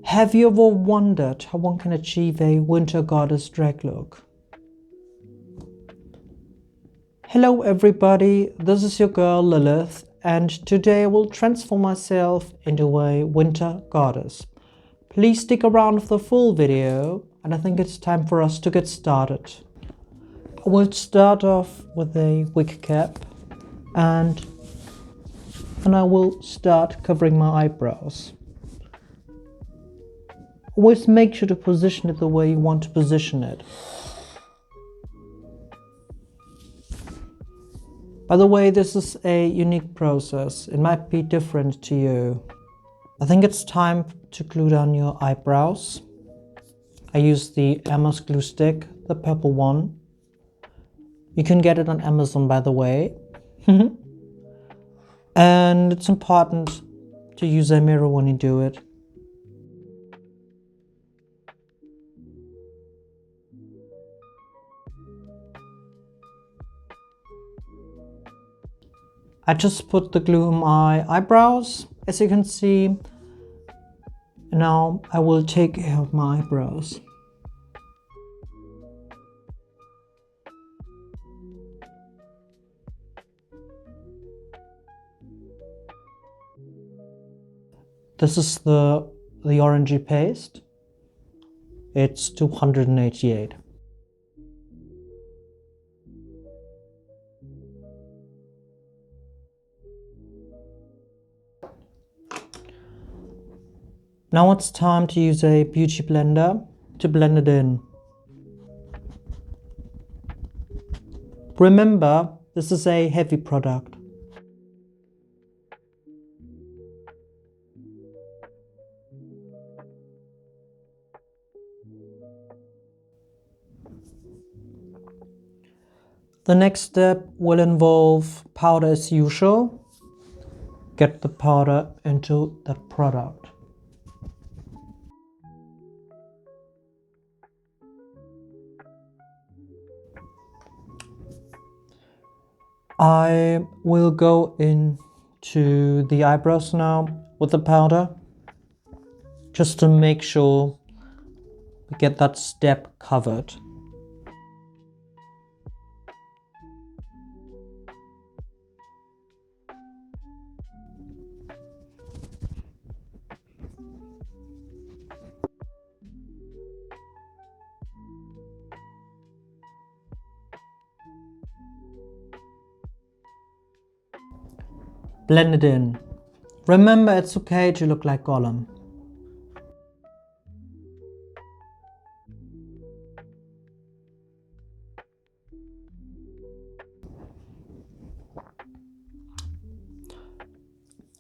Have you ever wondered how one can achieve a winter goddess drag look? Hello everybody, this is your girl Lilith, and today I will transform myself into a winter goddess. Please stick around for the full video, and I think it's time for us to get started. I will start off with a wig cap, and I will start covering my eyebrows. Always make sure to position it the way you want to position it. By the way, this is a unique process. It might be different to you. I think it's time to glue down your eyebrows. I use the Emma's glue stick, the purple one. You can get it on Amazon, by the way. And it's important to use a mirror when you do it. I just put the glue on my eyebrows, as you can see. Now I will take care of my eyebrows. This is the orangey paste. It's 288. Now it's time to use a beauty blender to blend it in. Remember, this is a heavy product. The next step will involve powder as usual. Get the powder into that product. I will go into the eyebrows now with the powder, just to make sure we get that step covered. Blend it in. Remember, it's okay to look like Gollum.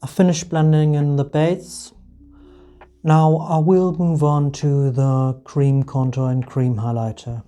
I finished blending in the base. Now I will move on to the cream contour and cream highlighter.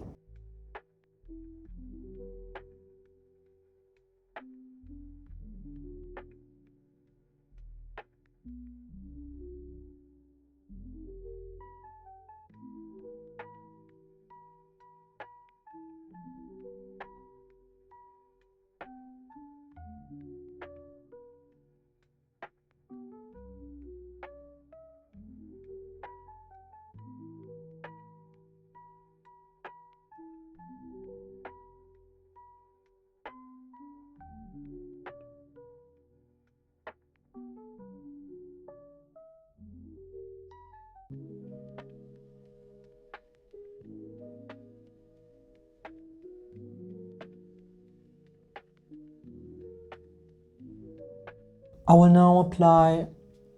I will now apply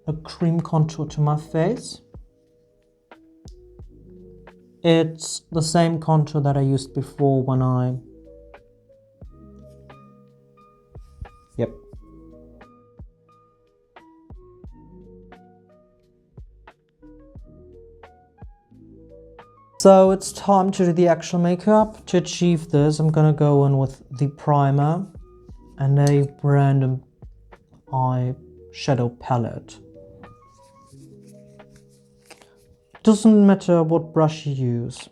a cream contour to my face. It's the same contour that I used before when Yep. So it's time to do the actual makeup. To achieve this, I'm gonna go in with the primer and a random eyeshadow palette. Doesn't matter what brush you use.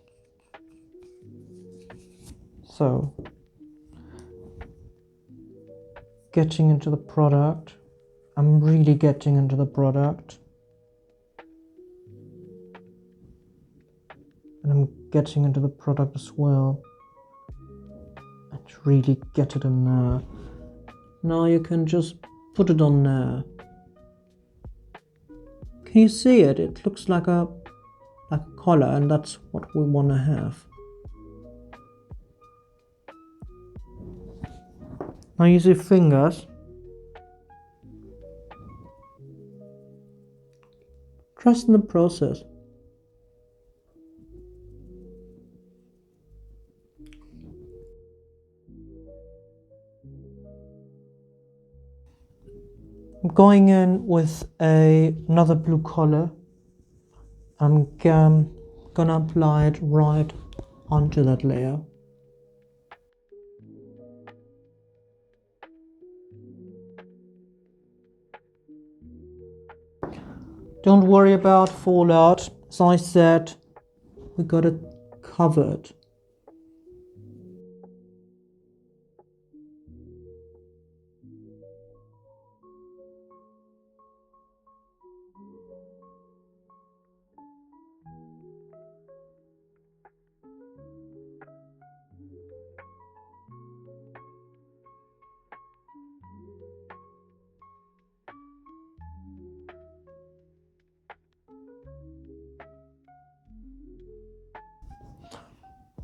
So, getting into the product. I'm really getting into the product. And I'm getting into the product as well. And really get it in there. Now you can just put it on there. Can you see it? It looks like a collar, and that's what we want to have. Now use your fingers. Trust in the process. I'm going in with another blue color. I'm gonna apply it right onto that layer. Don't worry about fallout. As I said, we got it covered.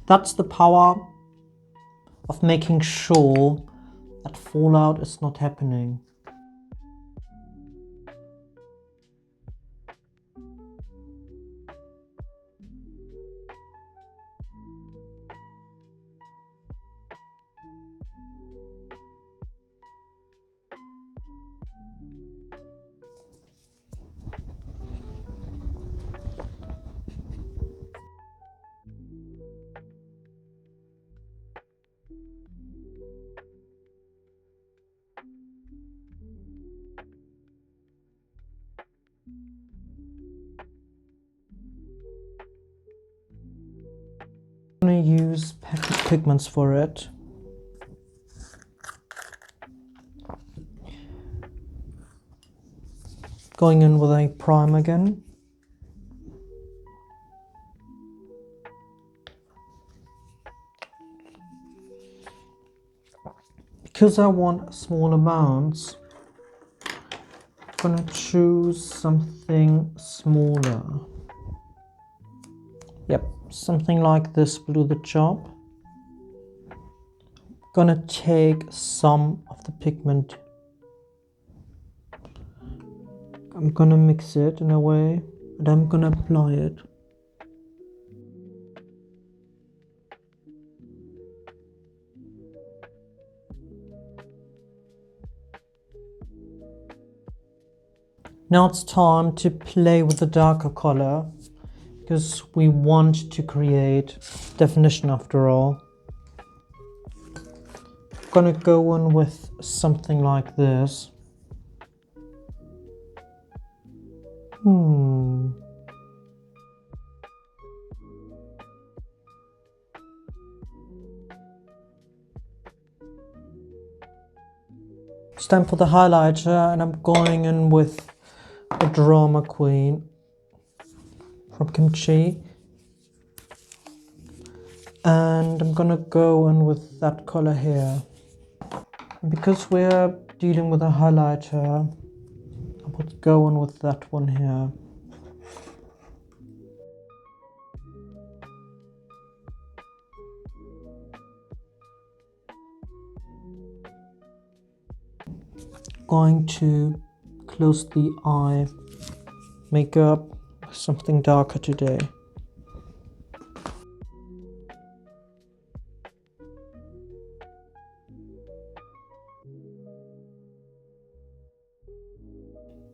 That's the power of making sure that fallout is not happening. I'm going to use pigments for it. Going in with a prime again. Because I want small amounts, I'm going to choose something smaller. Yep, something like this will do the job. Gonna take some of the pigment. I'm gonna mix it in a way, and I'm gonna apply it. Now it's time to play with the darker color, because we want to create definition after all. I'm gonna go in with something like this. It's time for the highlighter, and I'm going in with a Drama Queen from Kimchi. And I'm gonna go in with that color here. And because we're dealing with a highlighter, I would go in with that one here. Going to close the eye makeup, something darker today.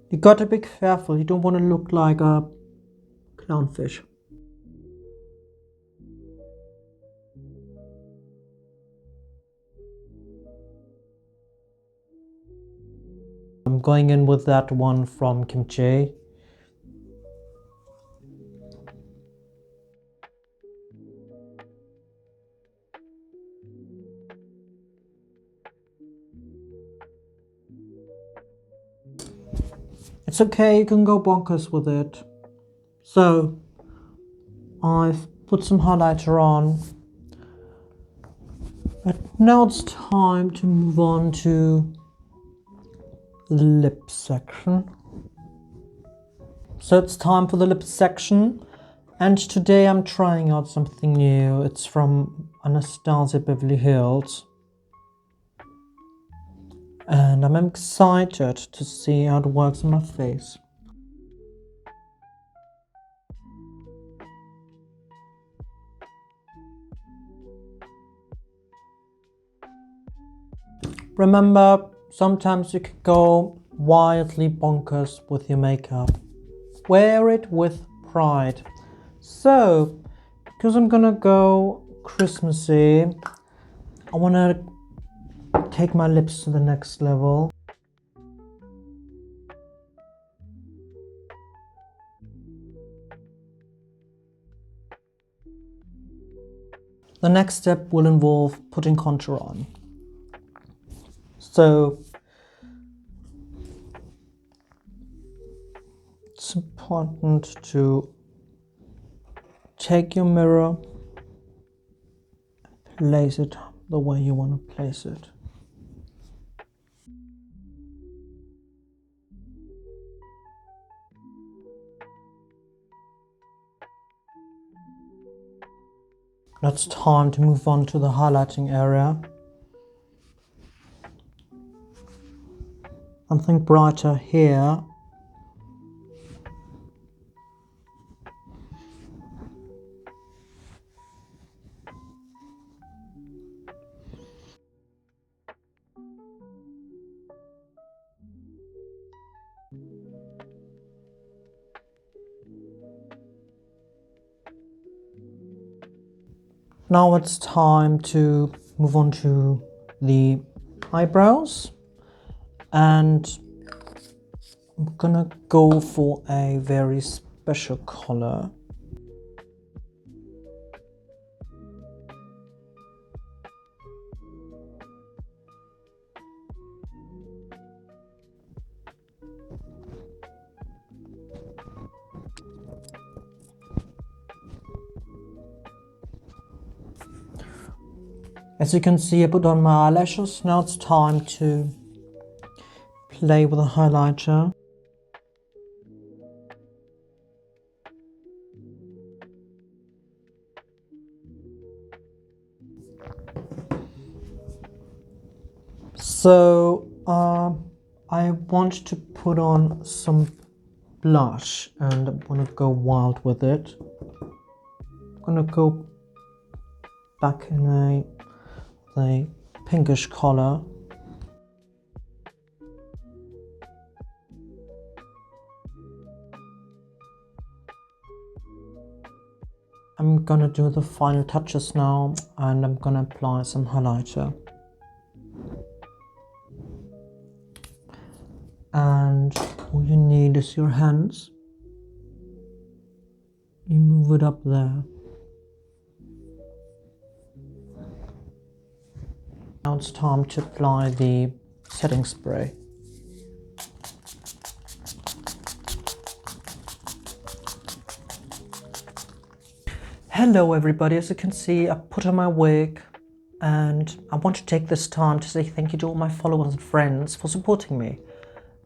You gotta be careful, you don't want to look like a clownfish. I'm going in with that one from Kimchi. It's okay, you can go bonkers with it. So, I've put some highlighter on. But now it's time to move on to the lip section. So it's time for the lip section, and today I'm trying out something new. It's from Anastasia Beverly Hills, and I'm excited to see how it works on my face. Remember, sometimes you can go wildly bonkers with your makeup. Wear it with pride. So, because I'm gonna go Christmassy, I wanna take my lips to the next level. The next step will involve putting contour on. So, it's important to take your mirror, place it the way you want to place it. Now it's time to move on to the highlighting area. Something brighter here. Now it's time to move on to the eyebrows, and I'm gonna go for a very special color. As you can see, I put on my eyelashes. Now it's time to play with a highlighter. So I want to put on some blush, and I'm gonna go wild with it. I'm gonna go back in a pinkish color. I'm gonna do the final touches now, and I'm gonna apply some highlighter. And all you need is your hands. You move it up there. Now it's time to apply the setting spray. Hello everybody, as you can see, I put on my wig, and I want to take this time to say thank you to all my followers and friends for supporting me.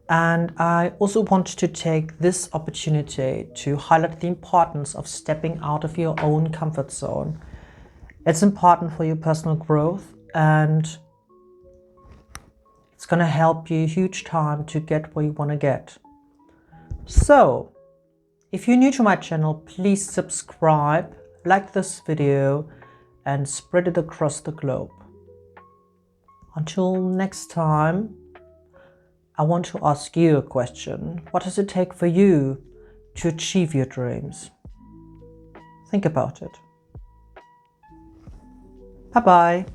And I also want to take this opportunity to highlight the importance of stepping out of your own comfort zone. It's important for your personal growth, and it's gonna help you a huge time to get where you wanna get. So, if you're new to my channel, please subscribe, like this video, and spread it across the globe. Until next time, I want to ask you a question. What does it take for you to achieve your dreams? Think about it. Bye-bye.